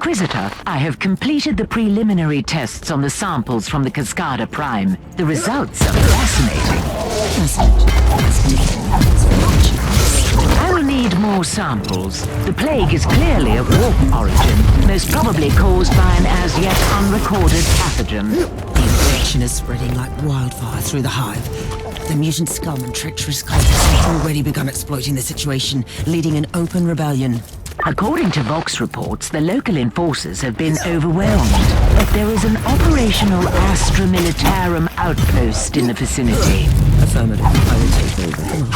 Inquisitor, I have completed the preliminary tests on the samples from the Cascada Prime. The results are fascinating. I'll need more samples. The plague is clearly of warp origin, most probably caused by an as yet unrecorded pathogen. The infection is spreading like wildfire through the hive. The mutant scum and treacherous cultists have already begun exploiting the situation, leading an open rebellion. According to Vox reports, the local enforcers have been overwhelmed, but there is an operational Astra Militarum outpost in the vicinity. Affirmative. I will take over.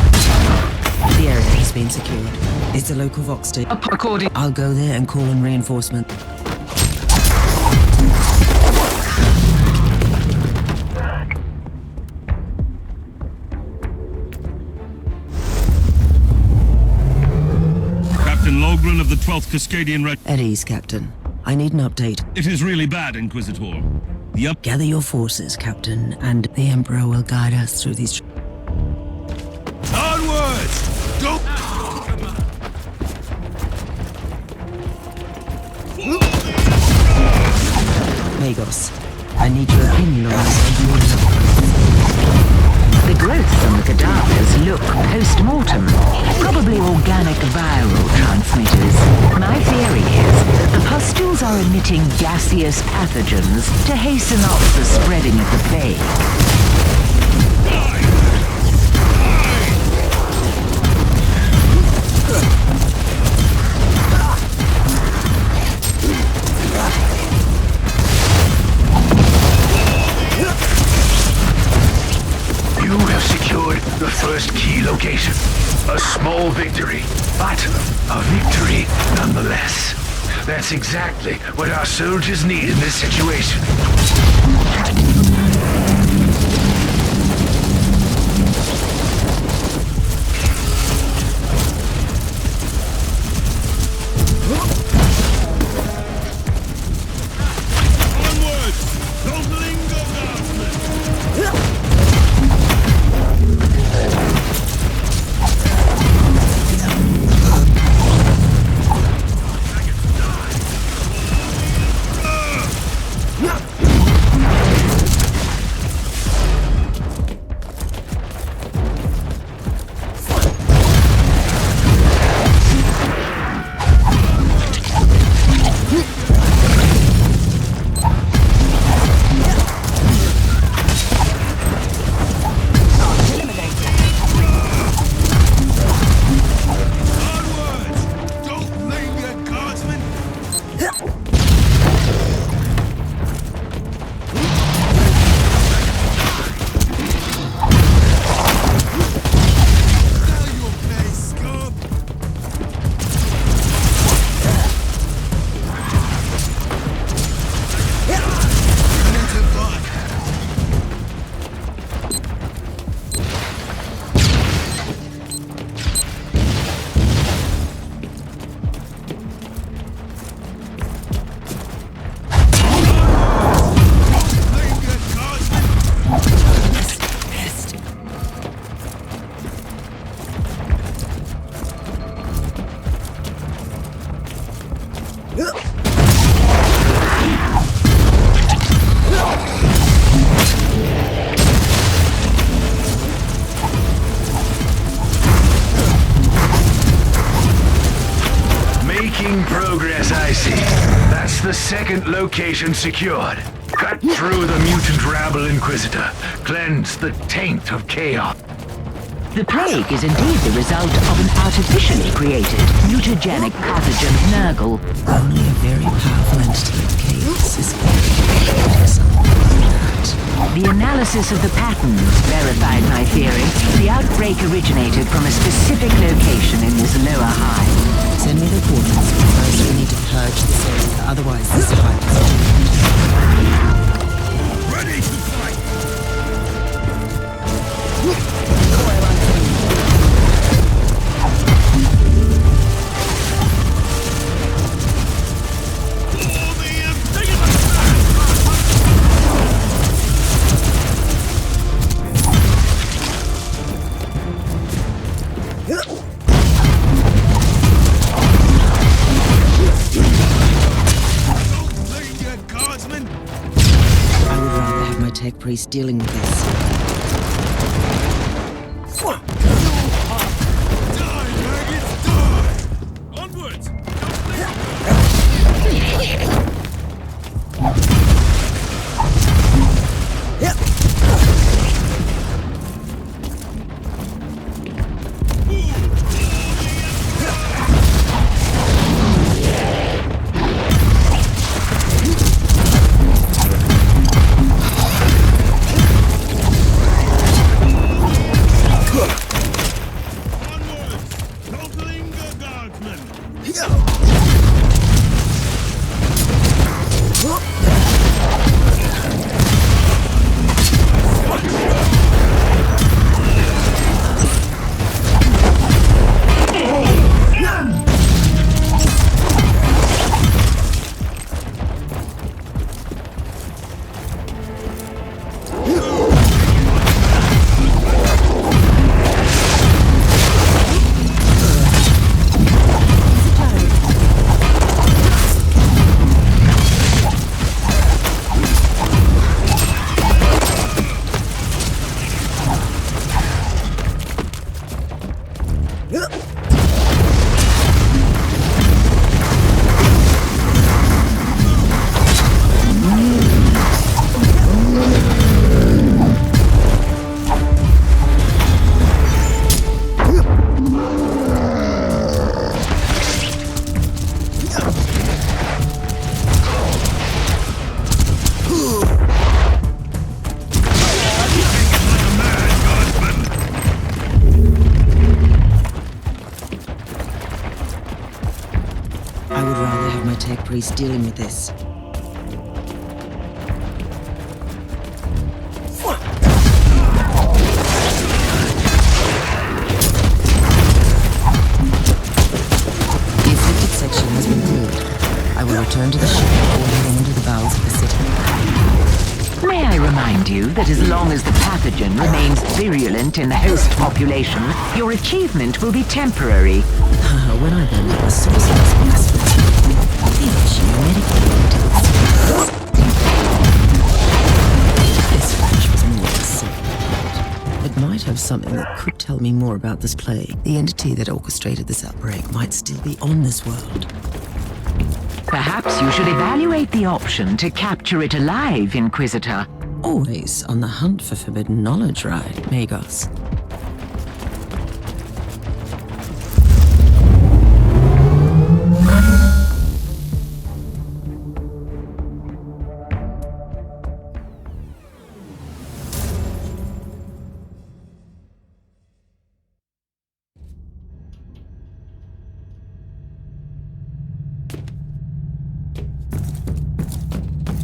The area has been secured. It's a local Vox state. According... I'll go there and call in reinforcement. Captain Logren of the 12th Cascadian Red... At ease, Captain. I need an update. It is really bad, Inquisitor. Gather your forces, Captain, and the Emperor will guide us through these... Onwards! Go! Magos, I need your opinion on this. The growths on the cadavers look post-mortem, probably organic viral transmitters. My theory is that the pustules are emitting gaseous pathogens to hasten up the spreading of the plague. You have secured the first key location. A small victory, but a victory nonetheless. That's exactly what our soldiers need in this situation. Progress, I see. That's the second location secured. Cut through the mutant rabble, Inquisitor. Cleanse the taint of chaos. The plague is indeed the result of an artificially created, mutagenic pathogen Nurgle. Only a very powerful entity of chaos is The analysis of the patterns verified my theory. The outbreak originated from a specific location in this lower hive. Send me the coordinates. First, we need to purge this area. Otherwise, this hive is doomed. Ready to fight! priest dealing with this. Onwards! Priest dealing with this. The afflicted section has been cleared. I will return to the ship before heading into the bowels of the city. May I remind you that as long as the pathogen remains virulent in the host population, your achievement will be temporary. When I learned that the sorcerer's blasphemy, this flash was more than simple. It might have something that could tell me more about this plague. The entity that orchestrated this outbreak might still be on this world. Perhaps you should evaluate the option to capture it alive, Inquisitor. Always on the hunt for forbidden knowledge, right, Magos?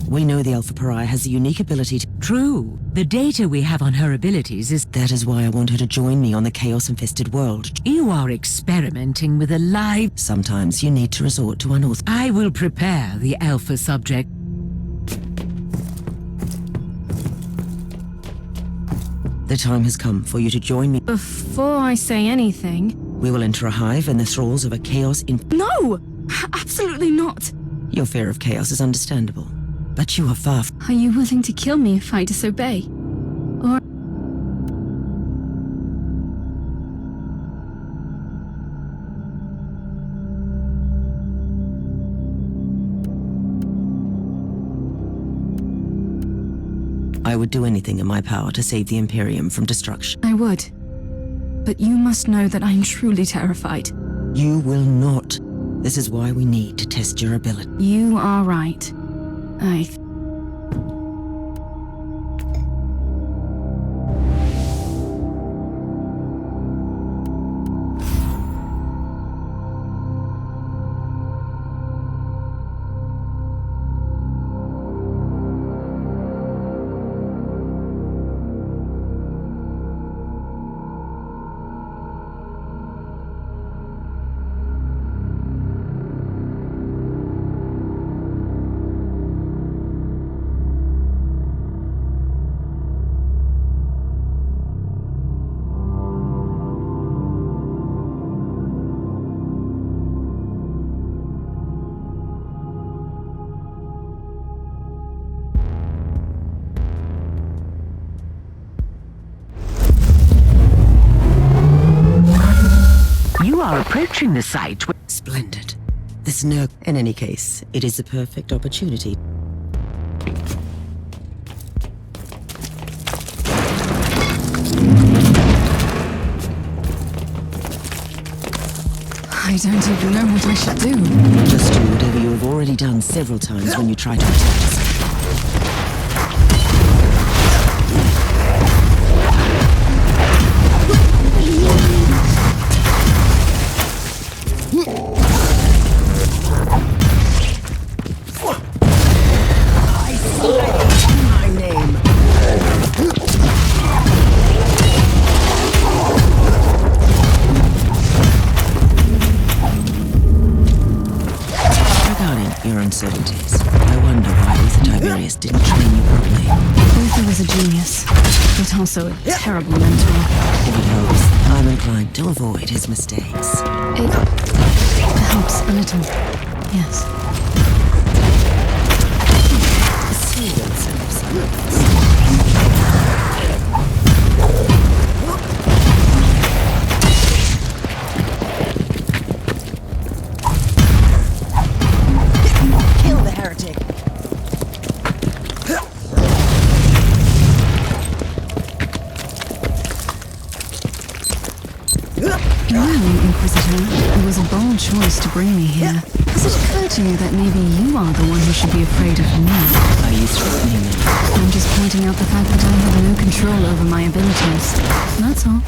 We know the Alpha Pariah has the unique ability to... True. The data we have on her abilities is... That is why I want her to join me on the chaos-infested world. You are experimenting with a live... Sometimes you need to resort to unorthodox... I will prepare the Alpha subject. The time has come for you to join me. Before I say anything... We will enter a hive in the thralls of a chaos in... No! Absolutely not! Your fear of chaos is understandable. But you are far from... Are you willing to kill me if I disobey? Or... I would do anything in my power to save the Imperium from destruction. I would. But you must know that I'm truly terrified. You will not. This is why we need to test your ability. You are right. are approaching the site. Splendid. There's no... In any case, it is a perfect opportunity. I don't even know what I should do. Just do whatever you have already done several times when you try to protect us. Uncertainties. I wonder why Luther Tiberius didn't train you properly. Luther was a genius, but also a terrible mentor. If it helps, I'm inclined to avoid his mistakes. It helps a little, yes. Kill the heretic. Well, Inquisitor, it was a bold choice to bring me here. Has it occurred to you that maybe you are the one who should be afraid of me? Are you threatening me? I'm just pointing out the fact that I have no control over my abilities. That's all.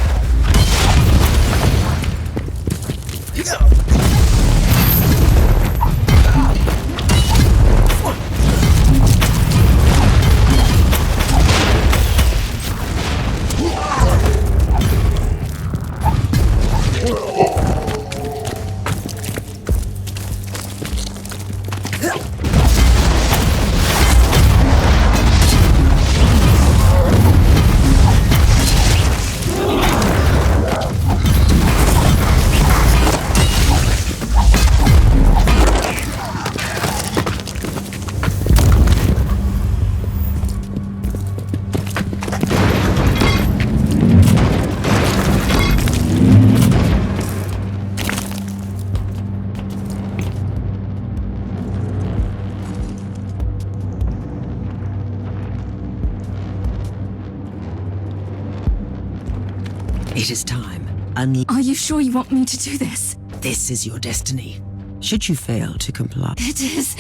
It is time. Are you sure you want me to do this? This is your destiny. Should you fail to comply... It is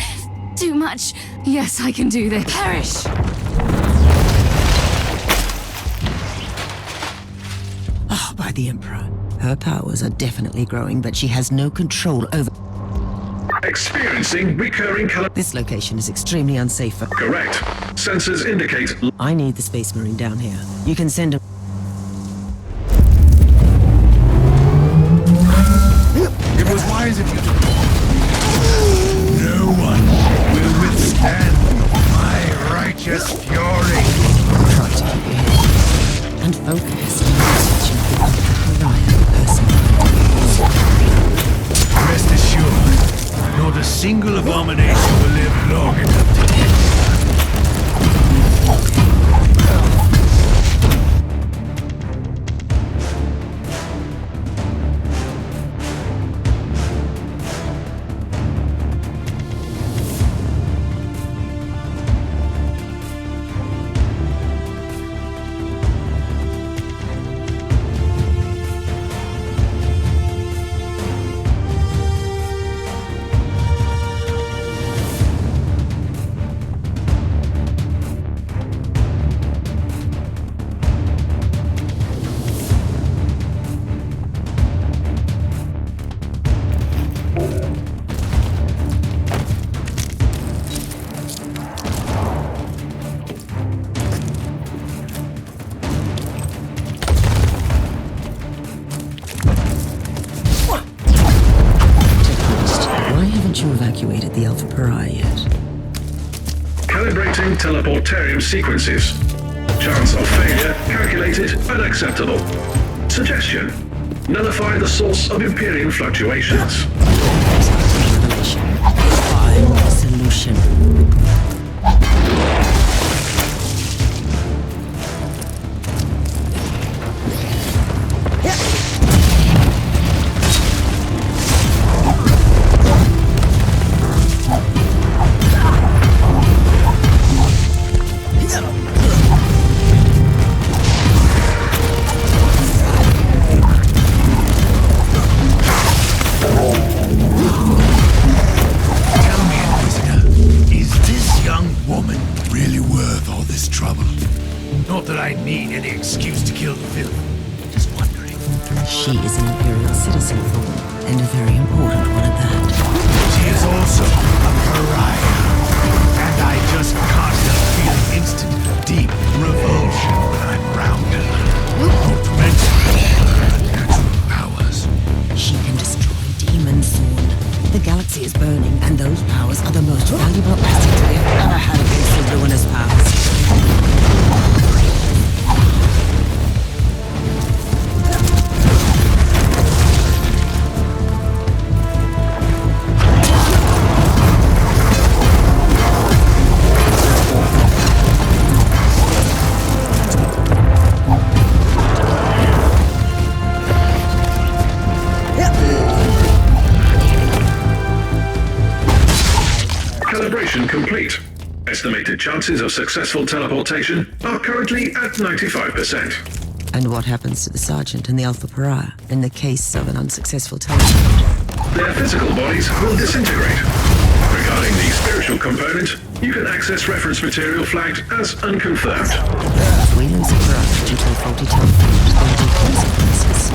too much. Yes, I can do this. Perish! Oh, by the Emperor. Her powers are definitely growing, but she has no control over... Experiencing recurring color. This location is extremely unsafe for... Correct. Sensors indicate. I need the Space Marine down here. You can send a... It was wise of you to... No one will withstand my righteous fury. Try to keep your head and focus on the pariah person. Rest assured, not a single abomination will live long enough to get. Evacuated the Alpha Pariah yet? Calibrating teleportarium sequences. Chance of failure calculated unacceptable. Suggestion: nullify the source of Imperium fluctuations. Find solution. important one at that. She is also a pariah. And I just can't help feeling instant, deep revulsion when I'm around her. Not to mention her natural powers. She can destroy demons, Thorn. The galaxy is burning, and those powers are the most valuable assets we have ever had against the ruinous powers. Calibration complete. Estimated chances of successful teleportation are currently at 95%. And what happens to the Sergeant and the Alpha Pariah in the case of an unsuccessful teleport? Their physical bodies will disintegrate. Regarding the spiritual component, you can access reference material flagged as unconfirmed. If we lose a Pariah due to a faulty teleport, there will be consequences.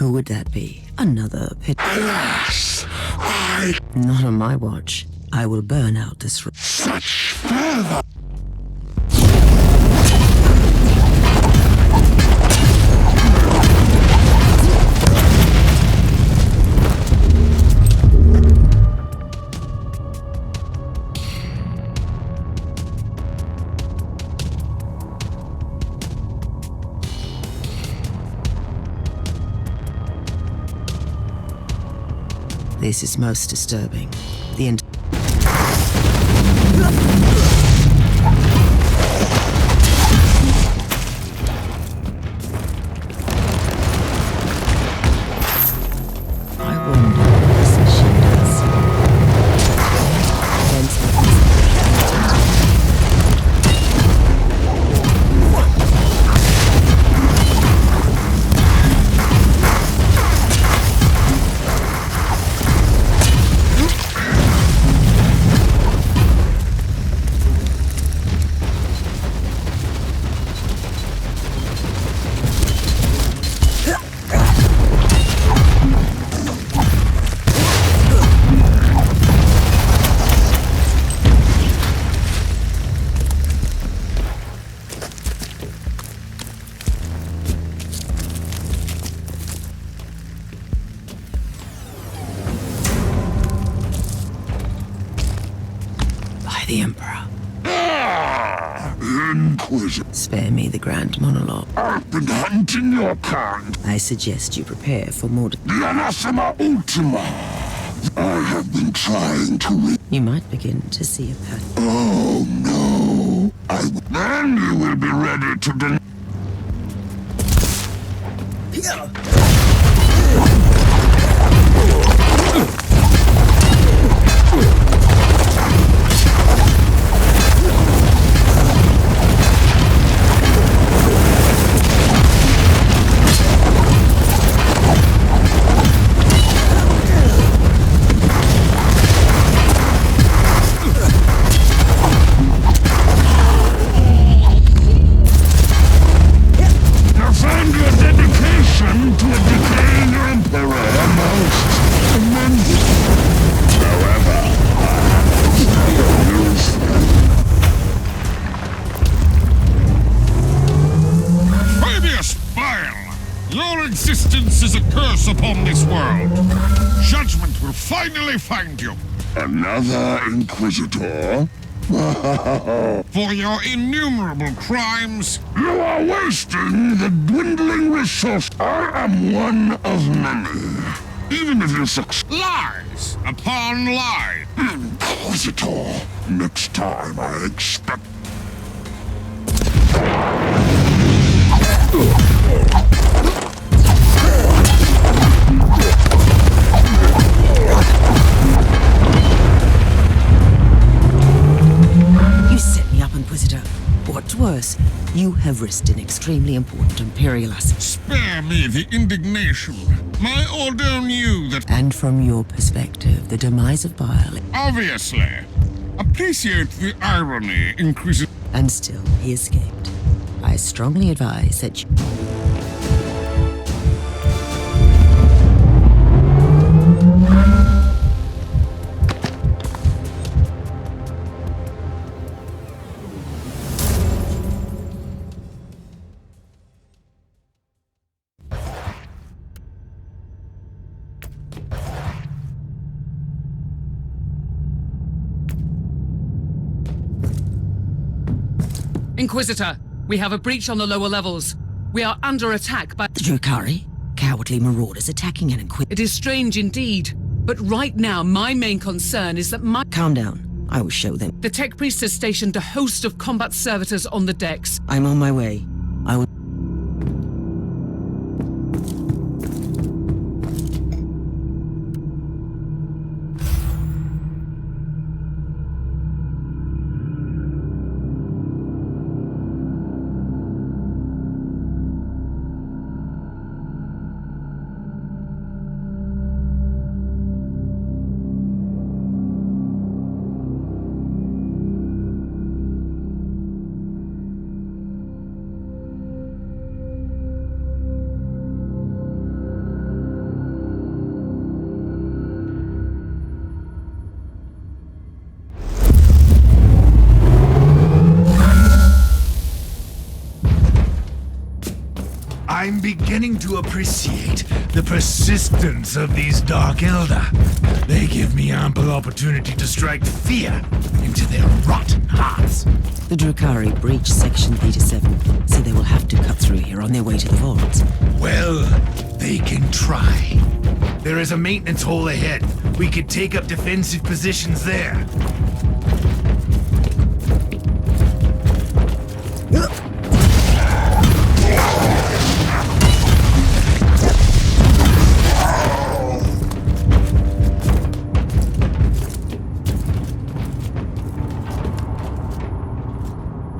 Who would that be? Another pit. Alas, Not on my watch. I will burn out this room. such fervor. This is most disturbing. The I wonder what this machine does. The Emperor. Inquisitor, Spare me the grand monologue. I've been hunting your kind. I suggest you prepare for more. The anathema ultima. I have been trying to You might begin to see a pattern. Oh no. Then you will be ready to upon this world. Judgment will finally find you. Another Inquisitor? For your innumerable crimes. You are wasting the dwindling resource. I am one of many. Even if you succeed. Lies upon lies. Inquisitor. Next time I expect... You set me up, Inquisitor. What's worse, you have risked an extremely important Imperial asset. Spare me the indignation. My order knew that... And from your perspective, the demise of Bile... Obviously. Appreciate the irony, Inquisitor. And still, he escaped. I strongly advise that you... Inquisitor, we have a breach on the lower levels. We are under attack by... The Drukhari? Cowardly marauders attacking an Inquisitor. It is strange indeed, but right now my main concern is that my... Calm down. I will show them. The Tech Priest has stationed a host of combat servitors on the decks. I'm on my way. I will... I'm beginning to appreciate the persistence of these Dark Elder. They give me ample opportunity to strike fear into their rotten hearts. The Drukhari breached Section Theta 7, so they will have to cut through here on their way to the vault. Well, they can try. There is a maintenance hole ahead. We could take up defensive positions there.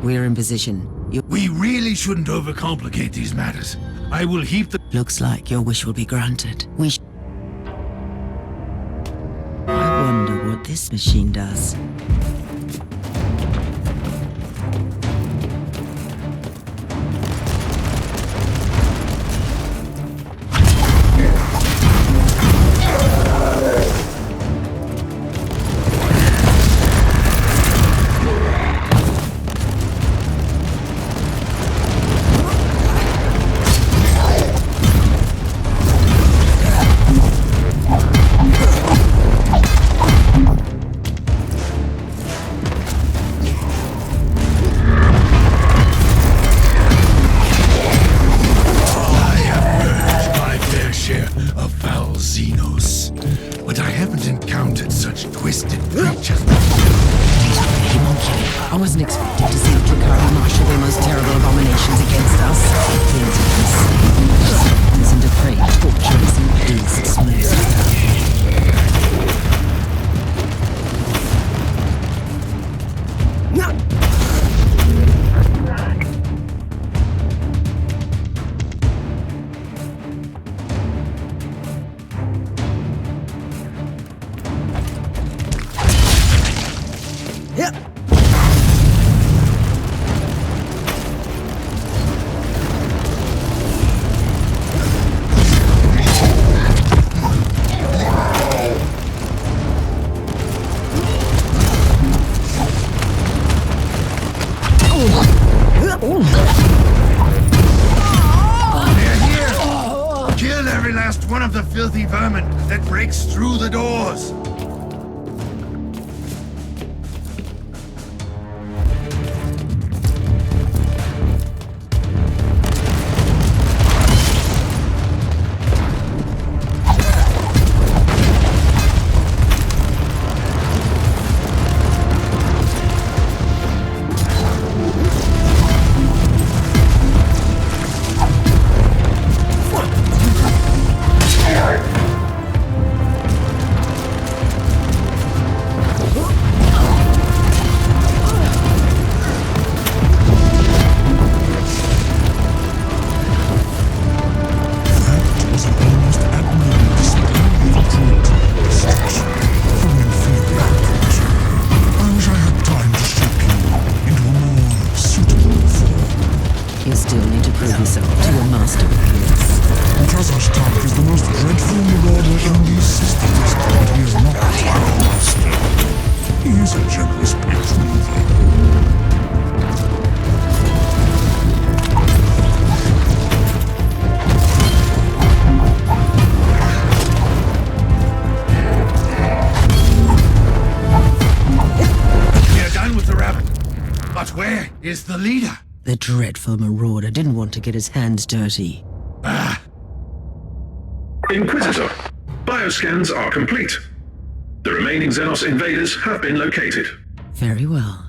We're in position. We really shouldn't overcomplicate these matters. I will heap the... Looks like your wish will be granted. I wonder what this machine does. I wasn't expecting to see the Drukhari marshal their most terrible abominations against us. Things are insane. And depraved torturers and beasts most of one of the filthy vermin that breaks through the doors. is the leader. The dreadful marauder didn't want to get his hands dirty. Inquisitor, bioscans are complete. The remaining Xenos invaders have been located. Very well.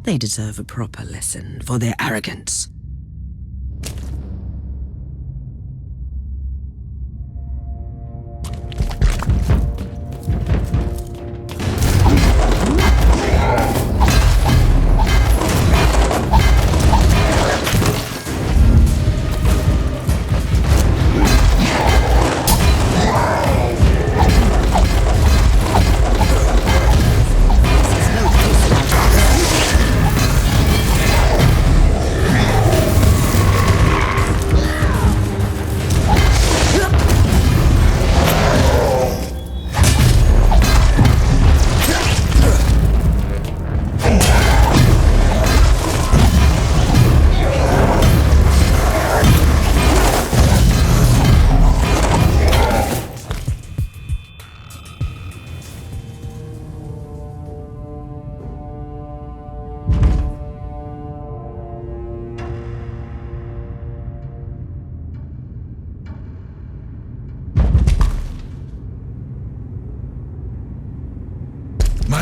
They deserve a proper lesson for their arrogance.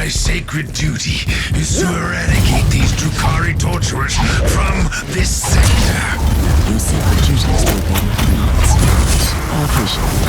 My sacred duty is to eradicate these Drukhari torturers from this sector. Your sacred duty is to obey my commands. I appreciate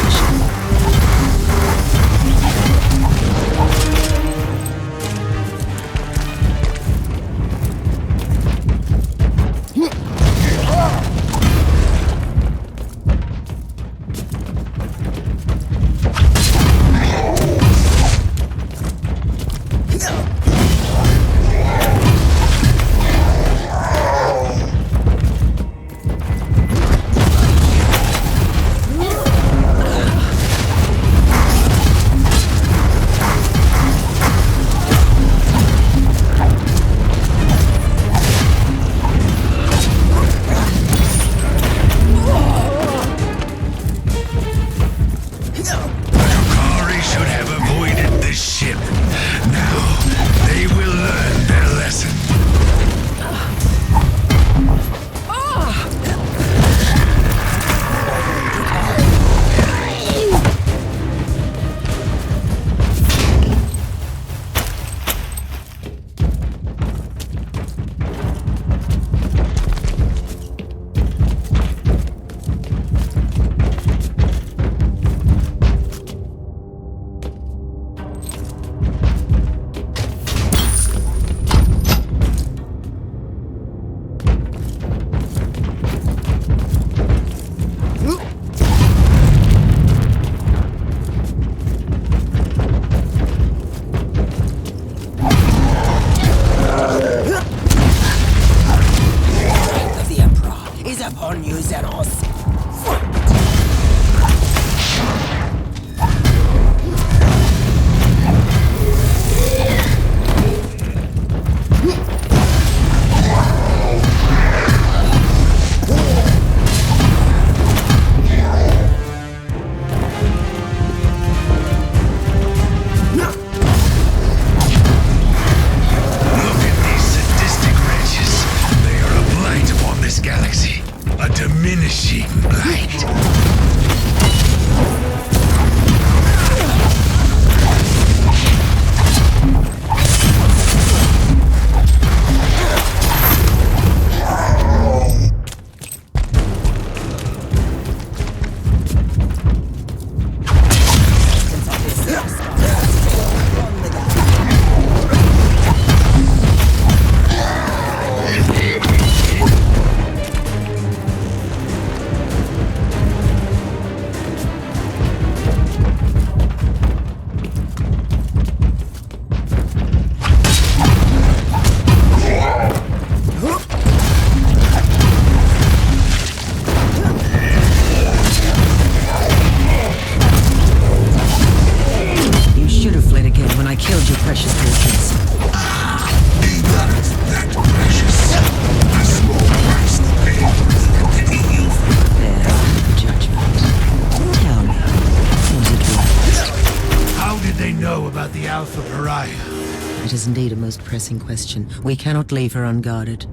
It is indeed a most pressing question. We cannot leave her unguarded.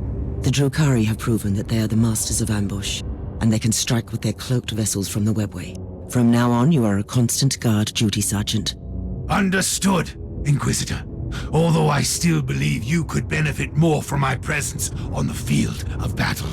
The Drokari have proven that they are the masters of ambush, and they can strike with their cloaked vessels from the webway. From now on, you are a constant guard duty sergeant. Understood, Inquisitor. Although I still believe you could benefit more from my presence on the field of battle.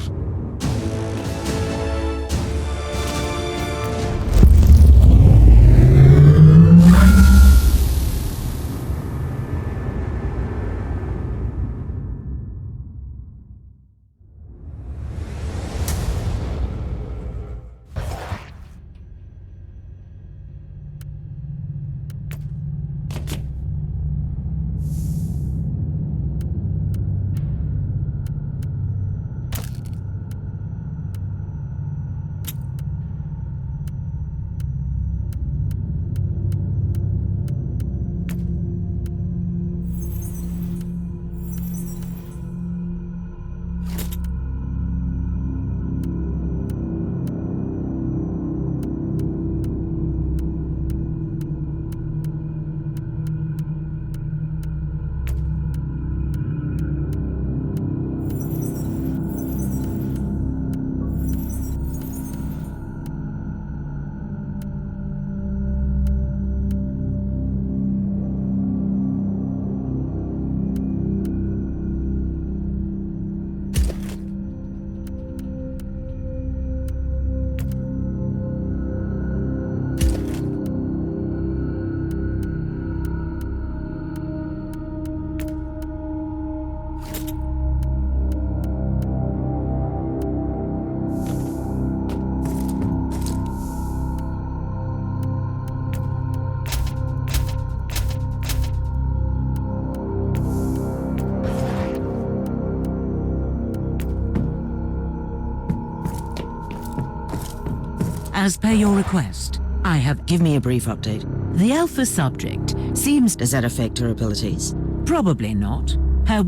As per your request, I have... Give me a brief update. The Alpha subject seems... Does that affect her abilities? Probably not. Her...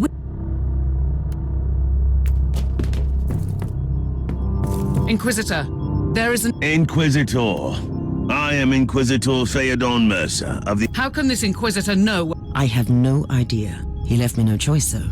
Inquisitor, there is an... Inquisitor. I am Inquisitor Theodon Mercer of the... How can this Inquisitor know? I have no idea. He left me no choice, though.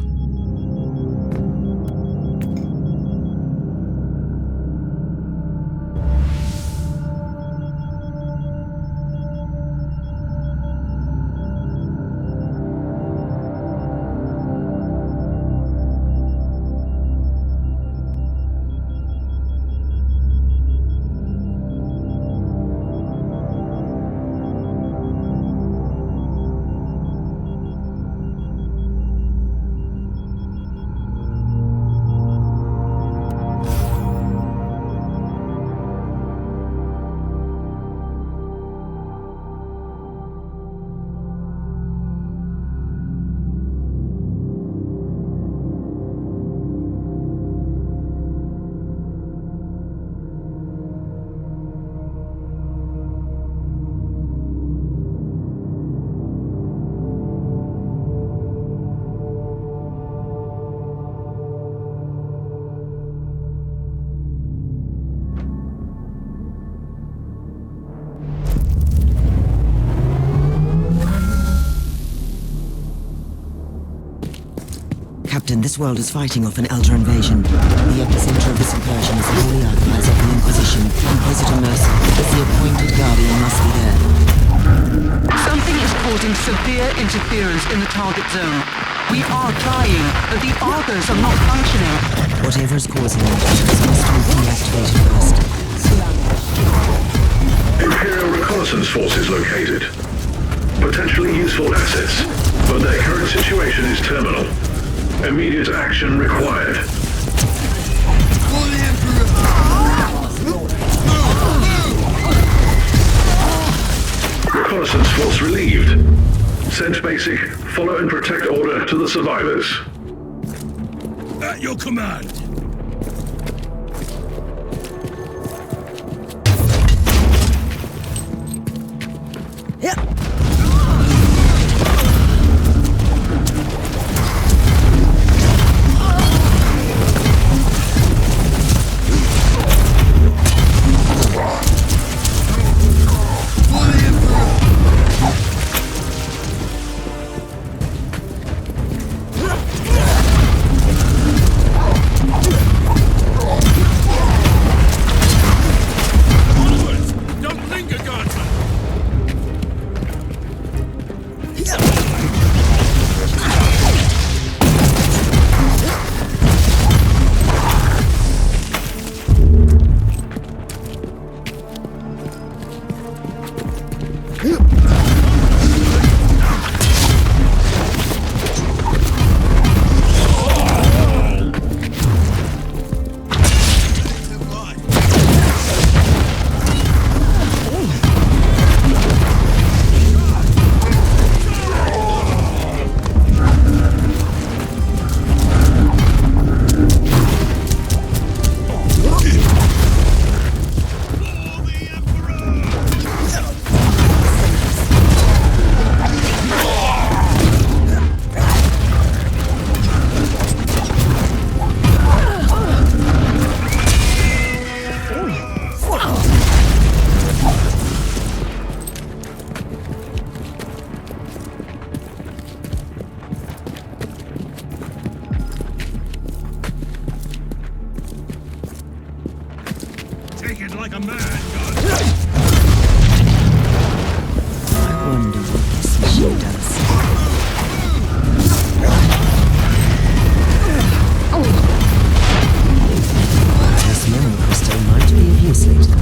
Captain, this world is fighting off an Elder invasion. The epicenter of this incursion is the holy archives of the Inquisition. Inquisitor Mercer, the appointed guardian, must be there. Something is causing severe interference in the target zone. We are trying, but the Argos are not functioning. Whatever is causing it must be deactivated first. Imperial reconnaissance forces located. Potentially useful assets, but their current situation is terminal. Immediate action required. Reconnaissance force relieved. Send basic, follow and protect order to the survivors. At your command. like a man. I wonder what this machine does. This memory crystal might be of use later.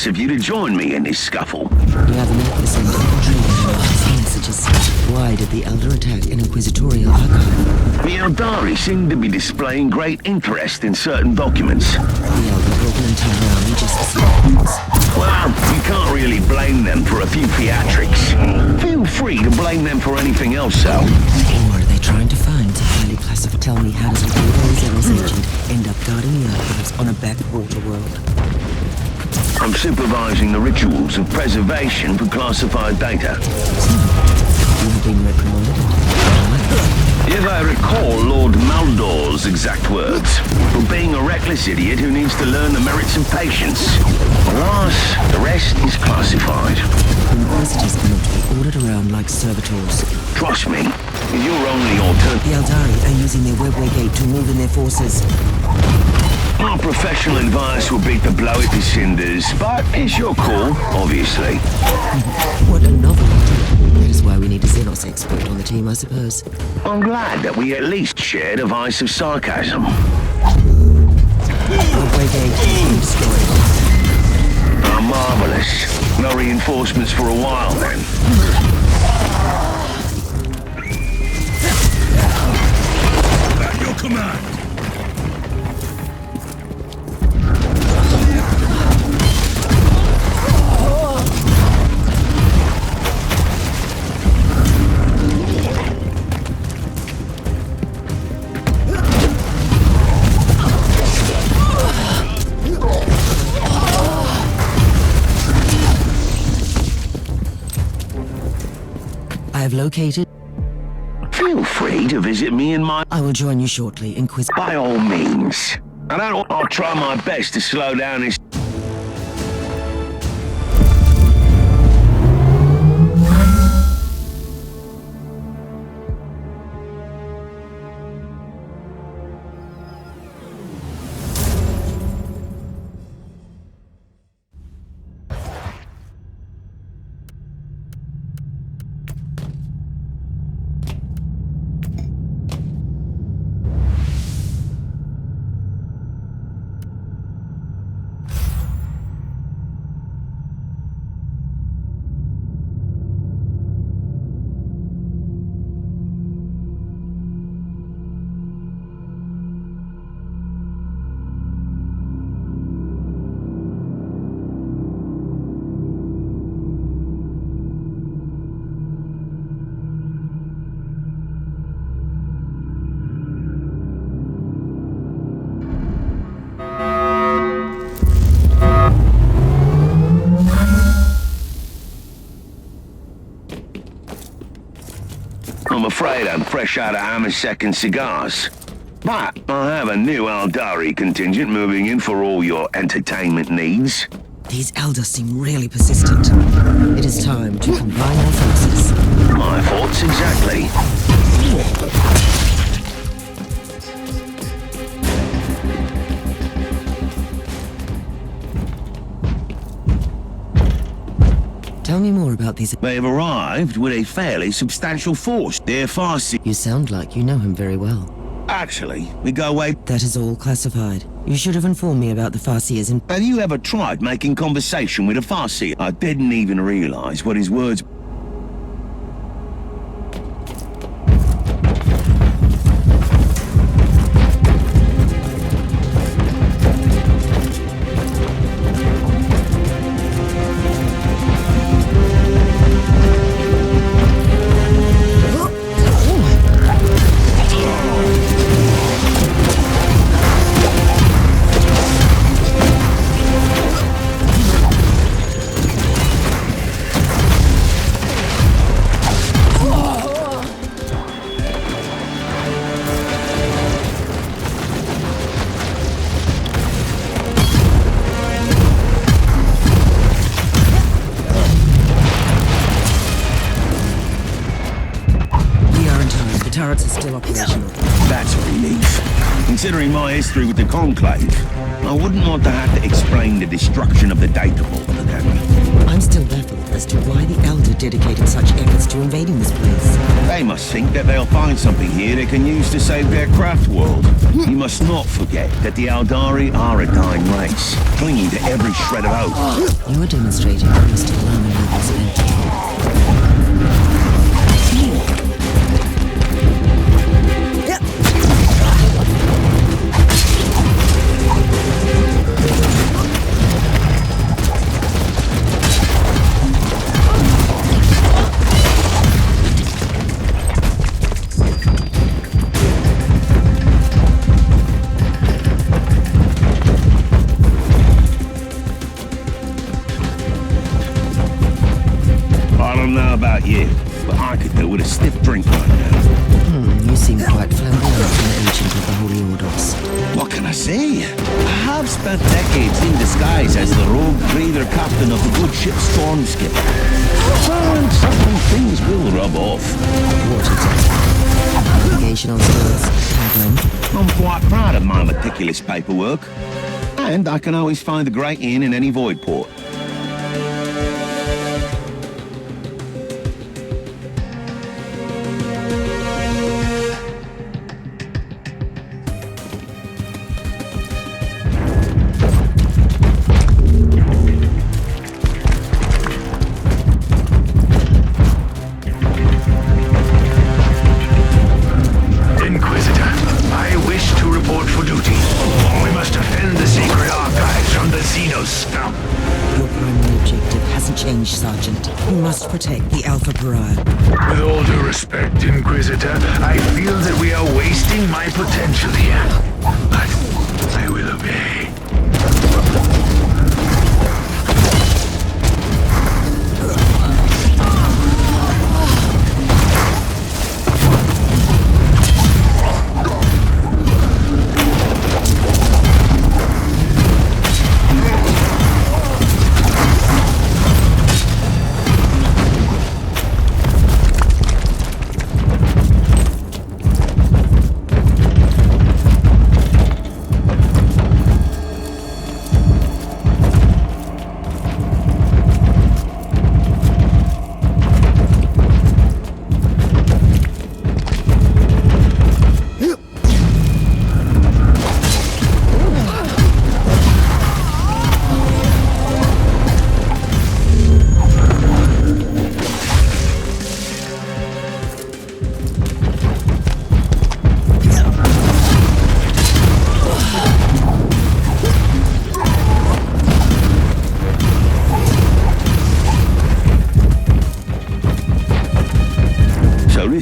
Of you to join me in this scuffle. You have an episode of messages. Why did the Elder attack an Inquisitorial archive? The Eldari seem to be displaying great interest in certain documents. The Elder brought an entire army just to see what happens. Well, you can't really blame them for a few theatrics. Feel free to blame them for anything else, though. Or are they trying to find some highly classified? Tell me, how does an Elder agent end up guarding the archives on a backwater world? I'm supervising the rituals of preservation for classified data. You've been reprimanded. If I recall Lord Maldor's exact words, for being a reckless idiot who needs to learn the merits of patience. Alas, the rest is classified. Inquisitors cannot be ordered around like servitors. Trust me, your only alternative. The Eldari are using their webway gate to move in their forces. Our professional advice will be to blow it to cinders, but it's your call, obviously. What a novelty. That is why we need a Xenos expert on the team, I suppose. I'm glad that we at least shared a vice of sarcasm. Webway gate has been destroyed. Ah, marvelous. No reinforcements for a while, then. At your command. I have located. Feel free to visit me in my... I will join you shortly, Inquisitor. By all means. And I'll try my best to slow down this... I'm afraid I'm fresh out of Hammer's second cigars. But I have a new Eldari contingent moving in for all your entertainment needs. These elders seem really persistent. It is time to combine our forces. My thoughts exactly. Tell me more about these... They've arrived with a fairly substantial force. They're far... You sound like you know him very well. Actually, we go away. That is all classified. You should have informed me about the Farseers in... Have you ever tried making conversation with a Farseer? I didn't even realize what his words... That's a relief. Considering my history with the Conclave, I wouldn't want to have to explain the destruction of the data vault again. I'm still baffled as to why the Elder dedicated such efforts to invading this place. They must think that they'll find something here they can use to save their craft world. You must not forget that the Aldari are a dying race, clinging to every shred of hope. You are demonstrating the most alarming levels of entropy. You, but I could do with a stiff drink right now. You seem quite flamboyant and agent of the Holy Orders. What can I say? I have spent decades in disguise as the rogue trader captain of the good ship Stormskipper. And certain things will rub off. What is it? Navigational skills. I'm quite proud of my meticulous paperwork. And I can always find a great inn in any void port. Protect the Alpha Pariah. With all due respect, Inquisitor, I feel that we are wasting my potential here. But I will obey.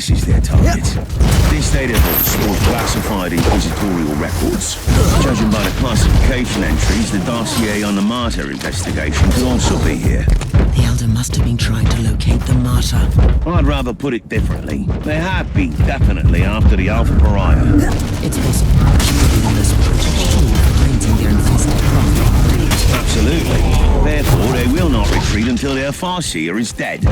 This is their target. This data vault stores classified inquisitorial records. Judging by the classification entries, the dossier on the Martyr investigation could also be here. The Elder must have been trying to locate the Martyr. I'd rather put it differently. They have been definitely after the Alpha Pariah. It's possible she could be the most protected tool for cleansing their infested craft. Absolutely. Therefore, they will not retreat until their Farseer is dead.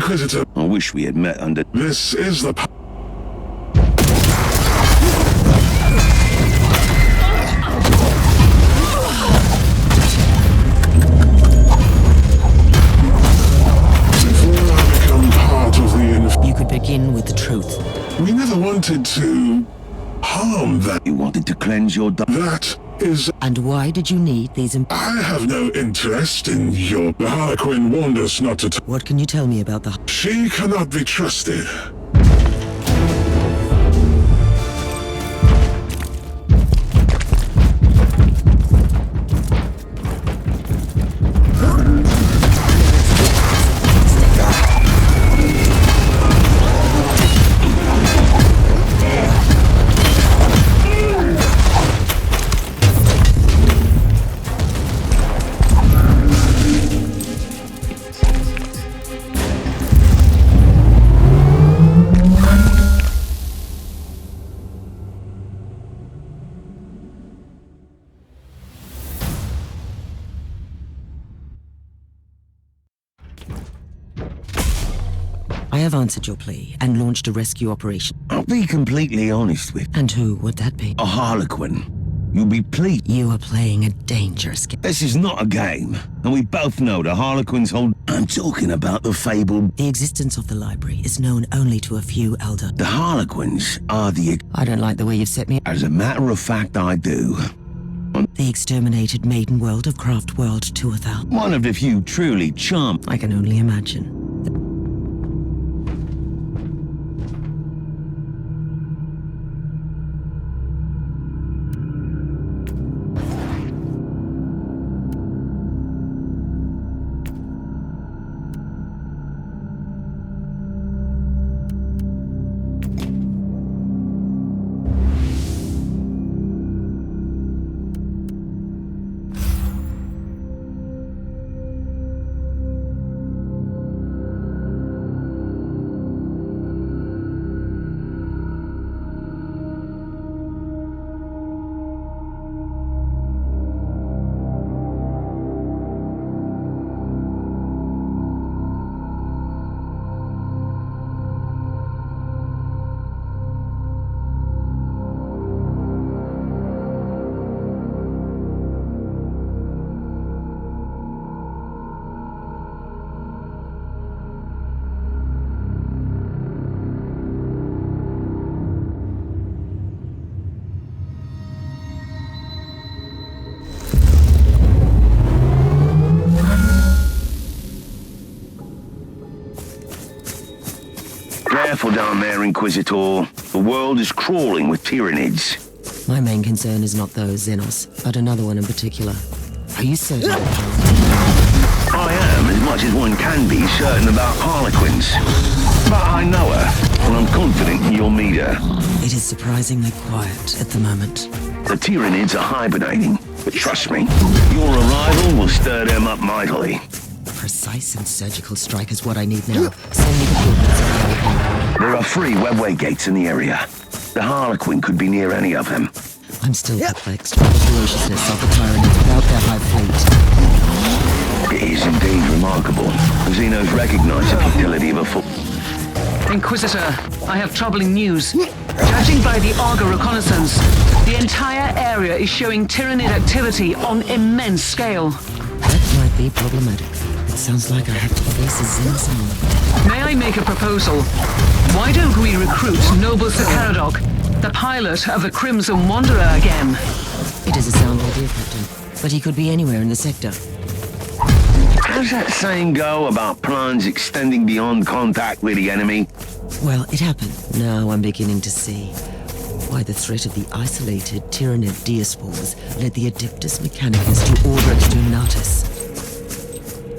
Inquisitor. I wish we had met under... This is the... Before I become part of the... You could begin with the truth. We never wanted to harm that. You wanted to cleanse your... That is... And why did you need these I have no interest in your... The Harlequin warned us not to... What can you tell me about the... She cannot be trusted. I have answered your plea and launched a rescue operation. I'll be completely honest with you. And who would that be? A Harlequin. You'll be pleased. You are playing a dangerous game. This is not a game, and we both know the Harlequins hold... I'm talking about the fabled... The existence of the library is known only to a few elder. The Harlequins are the... I don't like the way you've set me... As a matter of fact, I do. The exterminated maiden world of Craft World 2000. One of the few truly charmed... I can only imagine. Careful down there, Inquisitor. The world is crawling with Tyranids. My main concern is not those Xenos, but another one in particular. Are you certain? I am, as much as one can be, certain about Harlequins. But I know her, and I'm confident you'll meet her. It is surprisingly quiet at the moment. The Tyranids are hibernating, but trust me, your arrival will stir them up mightily. Precise and surgical strike is what I need now. Send me the coordinates. There are 3 webway gates in the area. The Harlequin could be near any of them. I'm still perplexed by the ferociousness of the Tyranids without their high fleet. It is indeed remarkable. The Xenos recognize the futility of a foot. Inquisitor, I have troubling news. Judging by the Augur reconnaissance, the entire area is showing Tyranid activity on immense scale. That might be problematic. It sounds like I have to place a Xenos armor. May I make a proposal? Why don't we recruit Noble Sakaradok, the pilot of the Crimson Wanderer, again? It is a sound idea, Captain. But he could be anywhere in the sector. How's that saying go about plans extending beyond contact with the enemy? Well, it happened. Now I'm beginning to see why the threat of the isolated Tyranid diaspores led the Adeptus Mechanicus to order Exterminatus.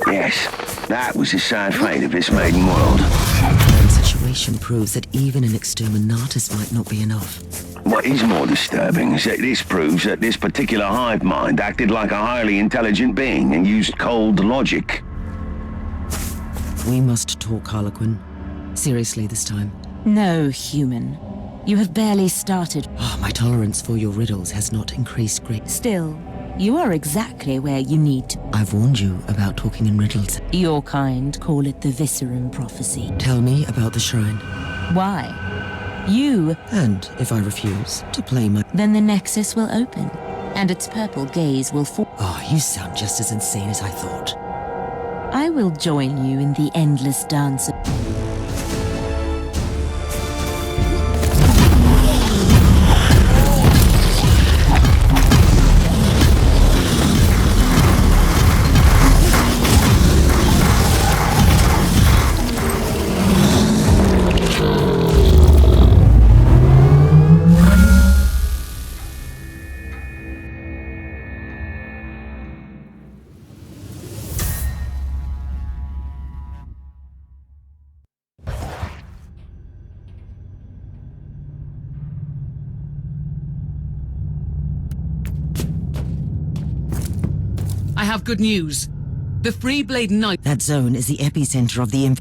Yes, that was the sad fate of this maiden world. The situation proves that even an Exterminatus might not be enough. What is more disturbing is that this proves that this particular hive mind acted like a highly intelligent being and used cold logic. We must talk, Harlequin. Seriously this time. No, human. You have barely started. My tolerance for your riddles has not increased great. Still, You are exactly where you need to. I've warned you about talking in riddles. Your kind call it the Viscerum Prophecy. Tell me about the shrine. Why? You... And if I refuse to play my... Then the Nexus will open, and its purple gaze will fall. Oh, you sound just as insane as I thought. I will join you in the endless dance of... I have good news. The Freeblade Knight... That zone is the epicenter of the...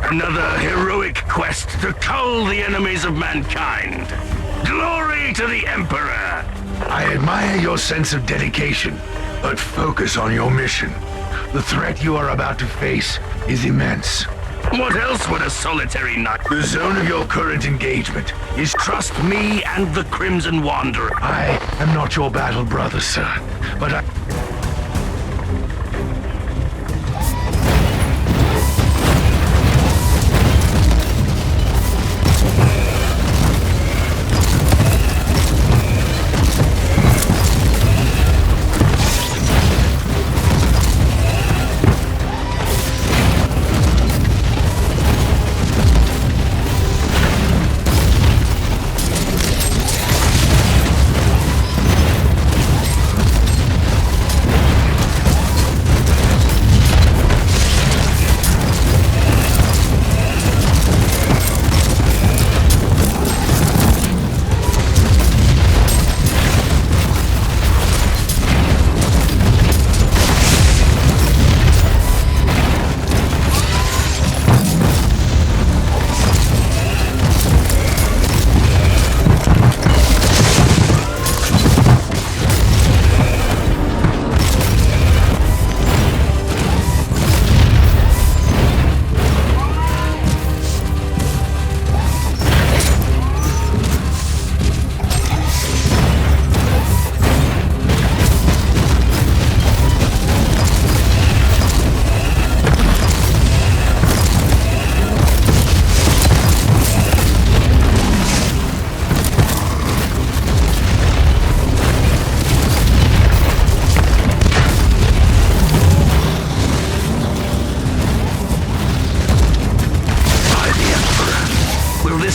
Another heroic quest to cull the enemies of mankind. Glory to the Emperor! I admire your sense of dedication, but focus on your mission. The threat you are about to face is immense. What else would a solitary knight... The zone of your current engagement is... Trust me and the Crimson Wanderer. I am not your battle brother, sir, but I...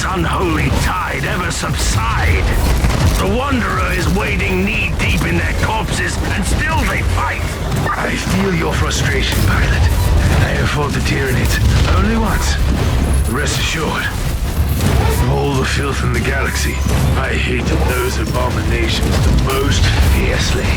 Unholy tide ever subside? The Wanderer is wading knee-deep in their corpses, and still they fight! I feel your frustration, pilot. I have fought the Tyranids only once. Rest assured, of all the filth in the galaxy, I hated those abominations the most fiercely.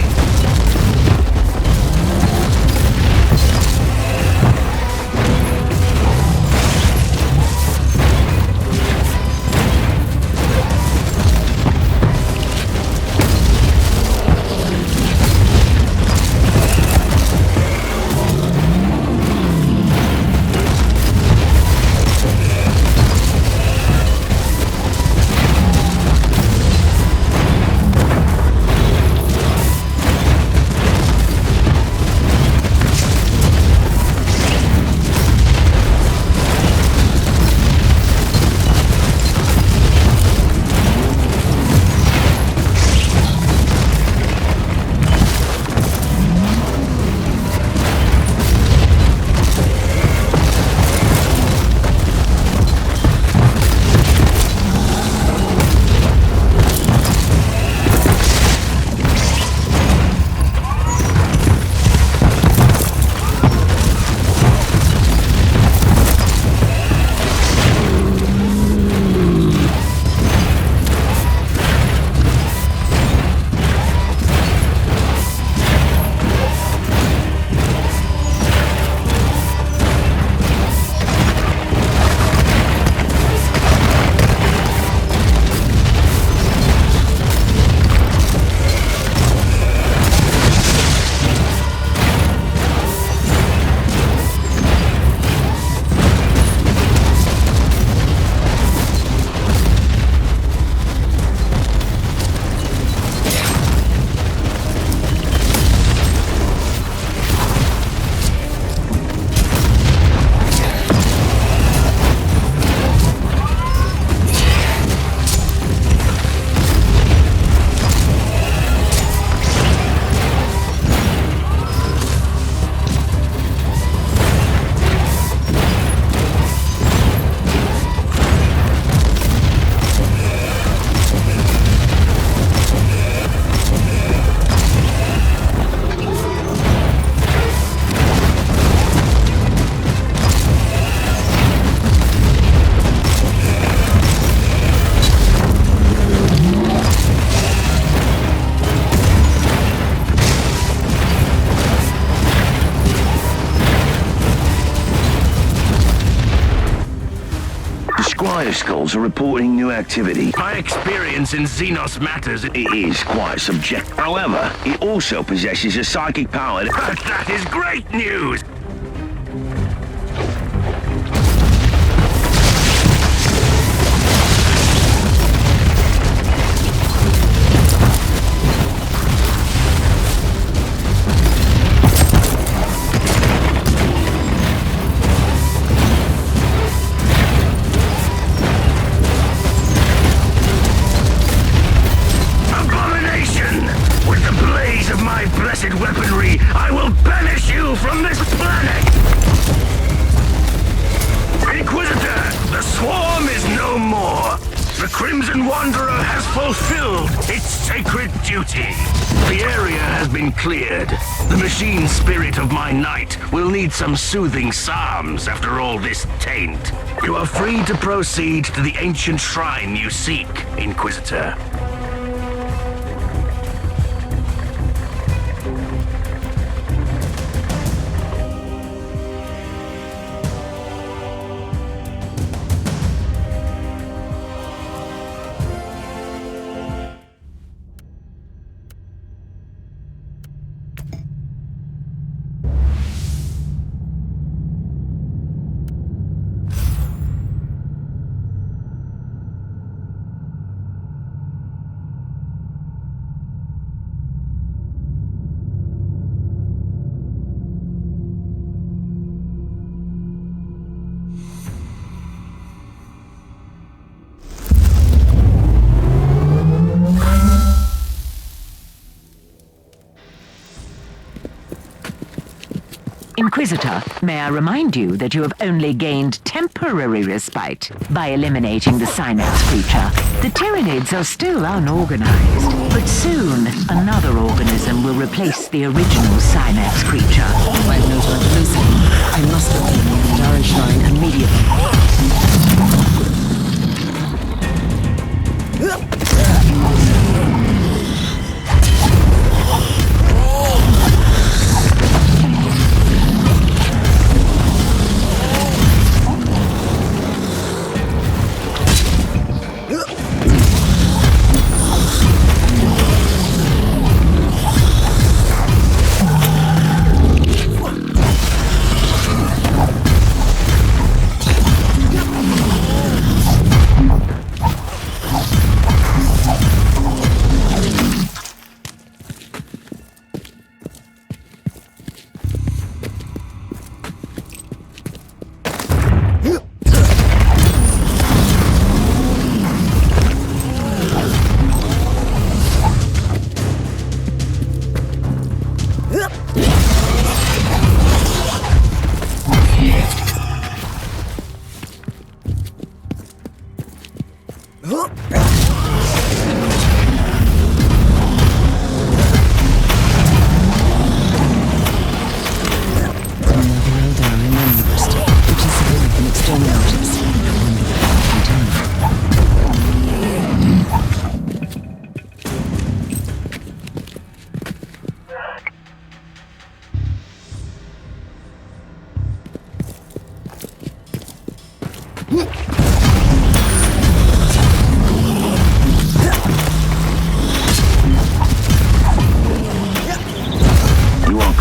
bioskulls are reporting new activity. My experience in Xenos matters. It is quite subjective. However, it also possesses a psychic power That is great news! Weaponry, I will banish you from this planet! Inquisitor, the swarm is no more. The Crimson Wanderer has fulfilled its sacred duty. The area has been cleared. The machine spirit of my knight will need some soothing psalms after all this taint. You are free to proceed to the ancient shrine you seek, Inquisitor. Inquisitor, may I remind you that you have only gained temporary respite by eliminating the Synapse creature. The Tyranids are still unorganized, but soon another organism will replace the original Synapse creature. I have no time to lose. I must obtain the Dari Shrine immediately.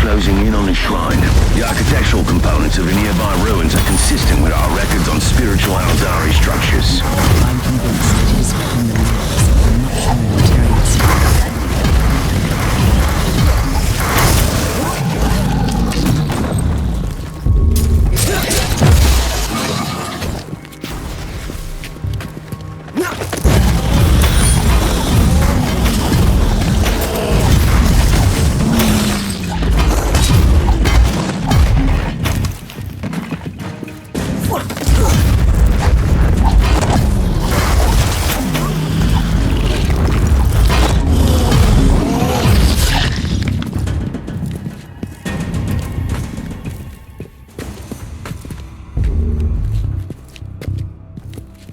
Closing in on the shrine. The architectural components of the nearby ruins are consistent with our records on spiritual Aldari structures. I'm convinced that it is within the limits of a much more materialistic.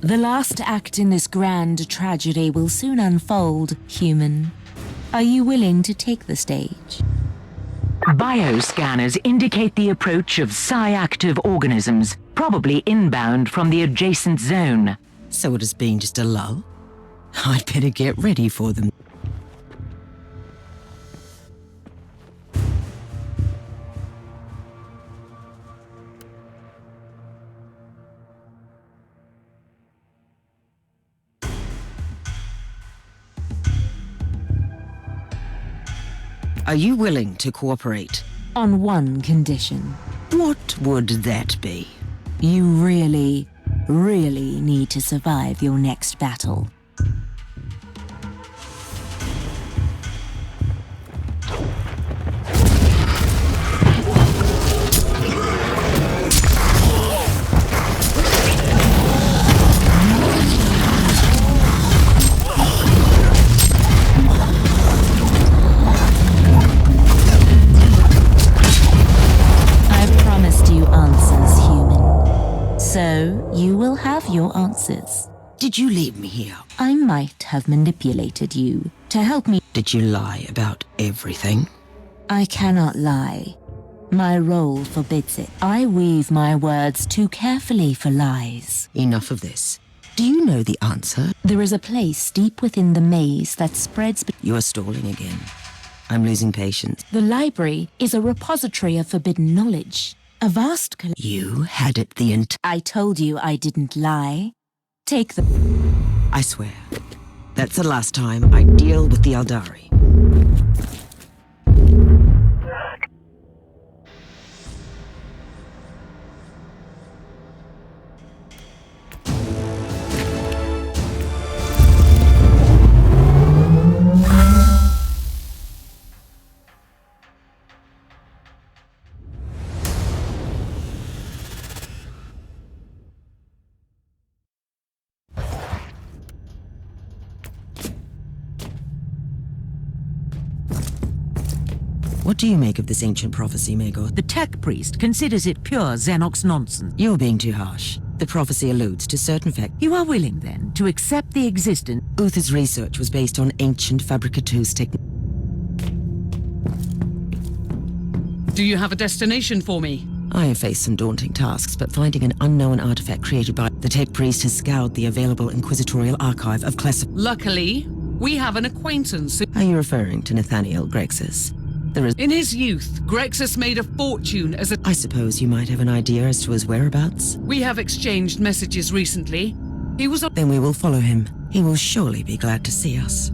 The last act in this grand tragedy will soon unfold, human. Are you willing to take the stage? Bioscanners indicate the approach of psi-active organisms, probably inbound from the adjacent zone. So it has been just a lull? I'd better get ready for them. Are you willing to cooperate? On one condition. What would that be? You really need to survive your next battle. So, you will have your answers. Did you leave me here? I might have manipulated you to help me. Did you lie about everything? I cannot lie. My role forbids it. I weave my words too carefully for lies. Enough of this. Do you know the answer? There is a place deep within the maze that spreads... You are stalling again. I'm losing patience. The library is a repository of forbidden knowledge. A vast You had it the entire... I told you I didn't lie. Take the... I swear. That's the last time I deal with the Aldari. What do you make of this ancient prophecy, Magor? The tech priest considers it pure Xenox nonsense. You're being too harsh. The prophecy alludes to certain facts. You are willing, then, to accept the existence... Uther's research was based on ancient Fabricatus technique. Do you have a destination for me? I have faced some daunting tasks, but finding an unknown artifact created by... The tech priest has scoured the available inquisitorial archive of Luckily, we have an acquaintance who... Are you referring to Nathaniel Grexus? In his youth, Grexus made a fortune as a... I suppose you might have an idea as to his whereabouts? We have exchanged messages recently. He was... Then we will follow him. He will surely be glad to see us.